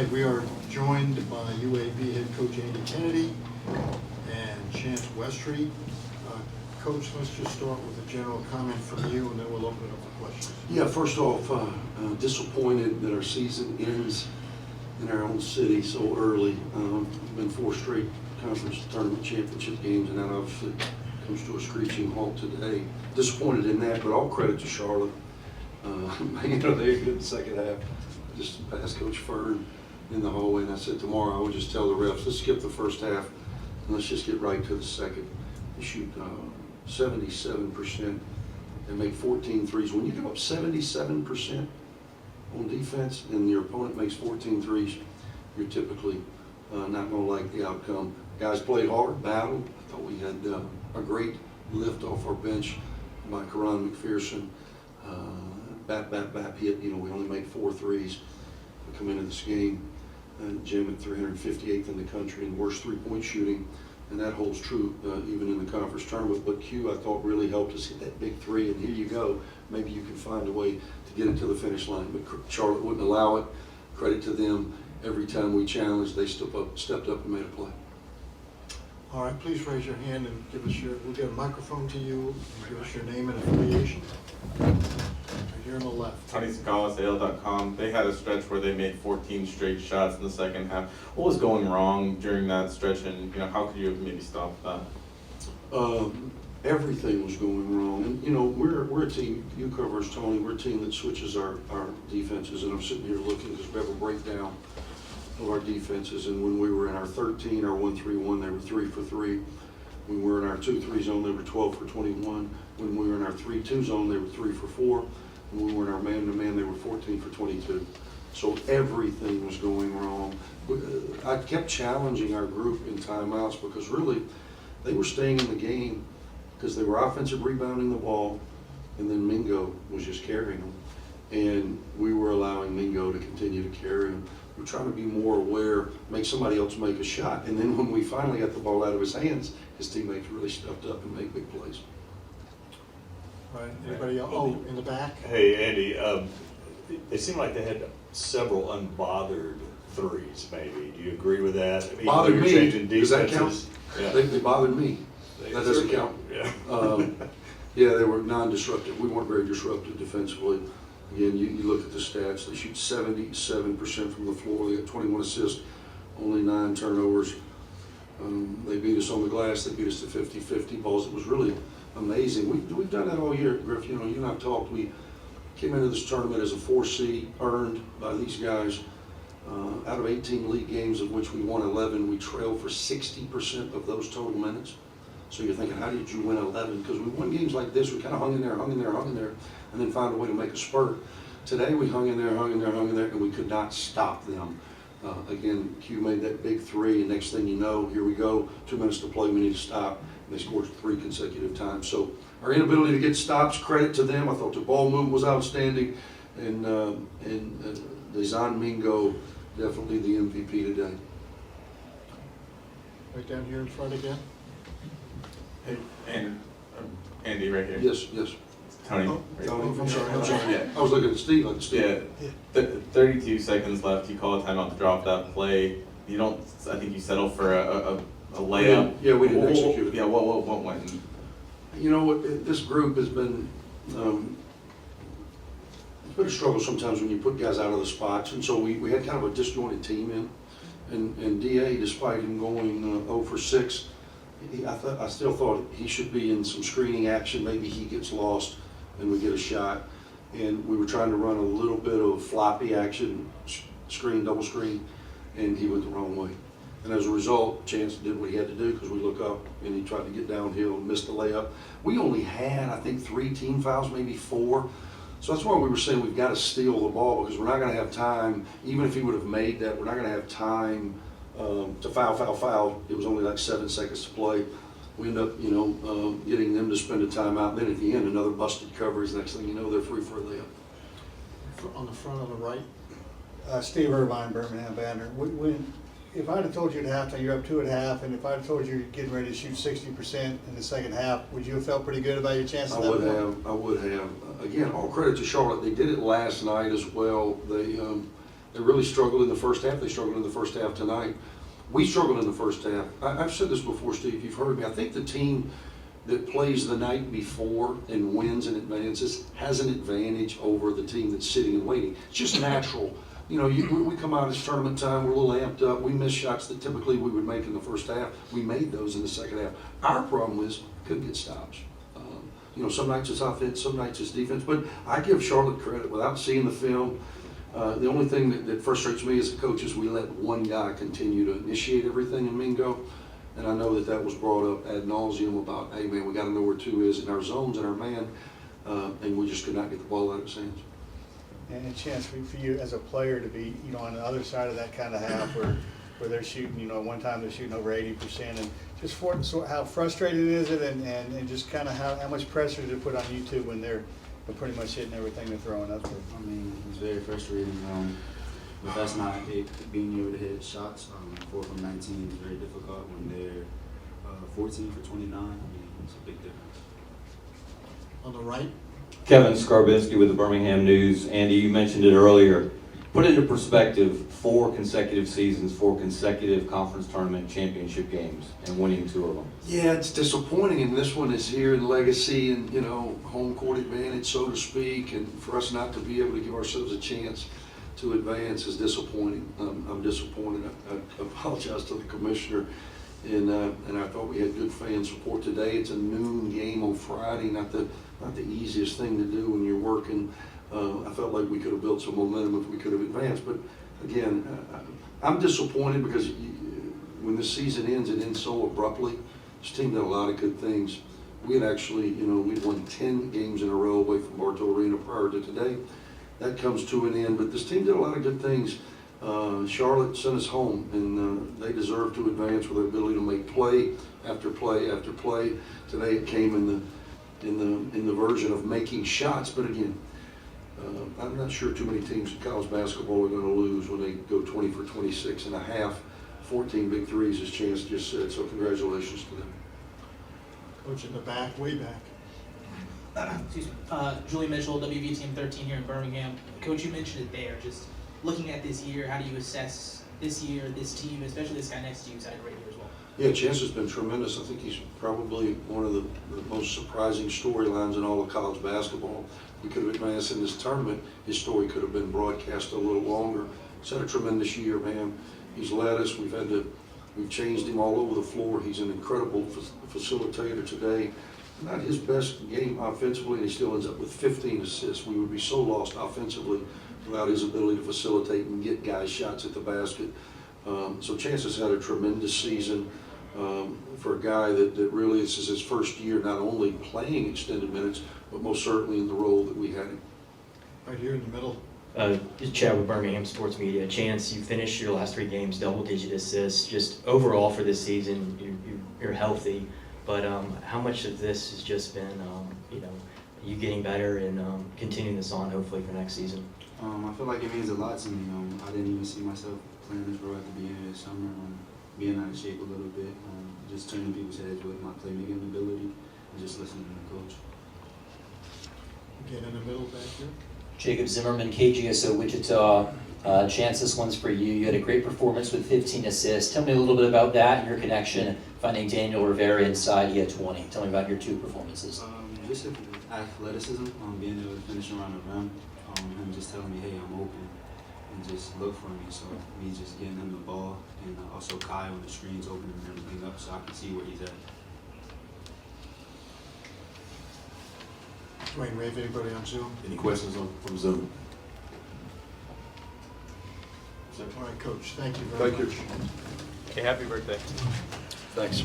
tonight we are joined by UAB head coach Andy Kennedy and Chance Westry. Coach, let's just start with a general comment from you, and then we'll open it up for questions. Yeah, first off, disappointed that our season ends in our own city so early. Been 4 straight conference tournament championship games, and that obviously comes to a screeching halt today. Disappointed in that, but all credit to Charlotte. They did good the second half. I just passed Coach Fern in the hallway, and I said tomorrow I would just tell the refs, let's skip the first half and let's just get right to the second. They shoot 77% and make 14 threes. When you give up 77% on defense and your opponent makes 14 threes, you're typically not going to like the outcome. Guys played hard, battled. I thought we had a great lift off our bench by Karan McPherson. Bat hit. You know, we only make 4 threes. We come into this game, Jim at 358th in the country and worst 3-point shooting, and that holds true even in the conference tournament. But Q, I thought, really helped us hit that big 3, and here you go. Maybe you can find a way to get it to the finish line. But Charlotte wouldn't allow it. Credit to them. Every time we challenged, they stepped up and made a play. All right, please raise your hand and give us we'll get a microphone to you, and give us your name and affiliation. Right here on the left. Tony Scalas, AL.com. They had a stretch where they made 14 straight shots in the second half. What was going wrong during that stretch, and how could you have maybe stopped that? Everything was going wrong, and we're a team. You cover us, Tony. We're a team that switches our defenses, and I'm sitting here looking because we have a breakdown of our defenses. And when we were in our 13, our 1-3-1, they were 3 for 3. When we were in our 2-3 zone, they were 12 for 21. When we were in our 3-2 zone, they were 3 for 4. When we were in our man-to-man, they were 14 for 22. So everything was going wrong. I kept challenging our group in timeouts because really they were staying in the game because they were offensive rebounding the ball, and then Mingo was just carrying them. And we were allowing Mingo to continue to carry them. We were trying to be more aware, make somebody else make a shot. And then when we finally got the ball out of his hands, his teammates really stepped up and made big plays. All right, anybody else? Oh, in the back? Hey, Andy, it seemed like they had several unbothered threes, maybe. Do you agree with that? I mean, Bothered me. Changing Does that count? defenses. Yeah. They bothered me. That doesn't count. Yeah. Yeah, they were non-disruptive. We weren't very disruptive defensively. Again, you look at the stats. They shoot 77% from the floor. They got 21 assists, only 9 turnovers. They beat us on the glass. They beat us to 50-50 balls. It was really amazing. We've done that all year, Griff. You and I've talked. We came into this tournament as a 4 seed, earned by these guys. Out of 18 league games, of which we won 11, we trailed for 60% of those total minutes. So you're thinking, how did you win 11? Because we won games like this, we kind of hung in there, and then found a way to make a spurt. Today we hung in there, and we could not stop them. Again, Q made that big 3, and next thing you know, here we go, 2 minutes to play, we need to stop. And they scored 3 consecutive times. So our inability to get stops, credit to them. I thought the ball movement was outstanding, and Dezan Mingo, definitely the MVP today. Right down here in front again. Hey, and Andy, right here. Yes. Tony. Oh, right Tony, I'm sorry. Yeah. I was looking at Steve. Yeah. 32 seconds left. You call a timeout to drop that play. You don't. I think you settle for a layup. We didn't execute it. Yeah. What went? You know what? This group has been. It's been a struggle sometimes when you put guys out of the spots, and so we had kind of a disjointed team in, and Da, despite him going 0 for 6, I still thought he should be in some screening action. Maybe he gets lost and we get a shot, and we were trying to run a little bit of floppy action, double screen, and he went the wrong way. And as a result, Chance did what he had to do because we look up and he tried to get downhill and missed the layup. We only had, I think, 3 team fouls, maybe 4. So that's why we were saying we've got to steal the ball, because we're not going to have time, even if he would have made that, we're not going to have time to foul. It was only like 7 seconds to play. We end up, getting them to spend a timeout. And then at the end, another busted coverage. Next thing you know, they're free for a layup. On the front on the right. Steve Irvine, Birmingham Banner. If I'd have told you at halftime you're up 2 at half, and if I'd have told you you're getting ready to shoot 60% in the second half, would you have felt pretty good about your chances? I would have. Again, all credit to Charlotte. They did it last night as well. They They really struggled in the first half. They struggled in the first half tonight. We struggled in the first half. I've said this before, Steve, you've heard me. I think the team that plays the night before and wins and advances has an advantage over the team that's sitting and waiting. It's just natural. You know, we come out, it's tournament time, we're a little amped up, we miss shots that typically we would make in the first half. We made those in the second half. Our problem is couldn't get stops. You know, some nights it's offense, some nights it's defense, but I give Charlotte credit without seeing the film. The only thing that frustrates me as a coach is we let one guy continue to initiate everything in Mingo. And I know that was brought up ad nauseum about, hey man, we got to know where 2 is in our zones and our man, and we just could not get the ball out of his hands. And a chance for you as a player to be, you know, on the other side of that kind of half where they're shooting, you know, one time they're shooting over 80%, and just so how frustrated is it, and just kind of how much pressure to put on you two when they're pretty much hitting everything they're throwing up there. I mean, it's very frustrating. With us not being able to hit shots, 4 from 19 is very difficult when they're 14 for 29. I mean, it's a big difference. On the right, Kevin Skarbinski with the Birmingham News. Andy, you mentioned it earlier. Put into perspective 4 consecutive seasons, 4 consecutive conference tournament championship games, and winning 2 of them. Yeah, it's disappointing, and this one is here in legacy and, you know, home court advantage, so to speak, and for us not to be able to give ourselves a chance to advance is disappointing. I'm disappointed. I apologize to the commissioner, and I thought we had good fan support today. It's a noon game on Friday, not the easiest thing to do when you're working. I felt like we could have built some momentum if we could have advanced, but again, I'm disappointed because when the season ends, it ends so abruptly. This team did a lot of good things. We had actually, you know, we'd won 10 games in a row away from Bartow Arena prior to today. That comes to an end, but this team did a lot of good things. Charlotte sent us home, and they deserve to advance with their ability to make play after play after play. Today it came in the version of making shots, but again, I'm not sure too many teams in college basketball are going to lose when they go 20 for 26 and a half, 14 big threes, as Chance just said. So congratulations to them. coach in the back, way back. Excuse me. Julie Mitchell, WV Team 13 here in Birmingham. Coach, you mentioned it there. Just looking at this year, how do you assess this year, this team, especially this guy next to you, who's had a great year as well? Yeah, Chance has been tremendous. I think he's probably one of the most surprising storylines in all of college basketball. We could have advanced in this tournament. His story could have been broadcast a little longer. He's had a tremendous year, man. He's led us. We've changed him all over the floor. He's an incredible facilitator today. Not his best game offensively, and he still ends up with 15 assists. We would be so lost offensively without his ability to facilitate and get guys shots at the basket. So Chance has had a tremendous season for a guy that really, this is his first year not only playing extended minutes, but most certainly in the role that we had him. Right here in the middle. Chad with Birmingham Sports Media. Chance, you finished your last 3 games, double-digit assists. Just overall for this season, you're healthy. But how much of this has just been, you know, you getting better and continuing this on hopefully for next season? I feel like it means a lot to me. I didn't even see myself playing this role at the beginning of the summer. Being out of shape a little bit, just turning people's heads with my playmaking ability, and just listening to the coach. Again in the middle back here. Jacob Zimmerman, KGSO Wichita. Chance, this one's for you. You had a great performance with 15 assists. Tell me a little bit about that and your connection, finding Daniel Rivera inside, he had 20. Tell me about your 2 performances. Just athleticism, being able to finish around the rim, him just telling me, hey, I'm open, and just look for me. So me just getting him the ball, and also Kai when the screen's opening everything up so I can see where he's at. Dwayne, we have anybody on Zoom? Any questions from Zoom? All right, Coach, thank you very much. Hey, happy birthday. Thanks.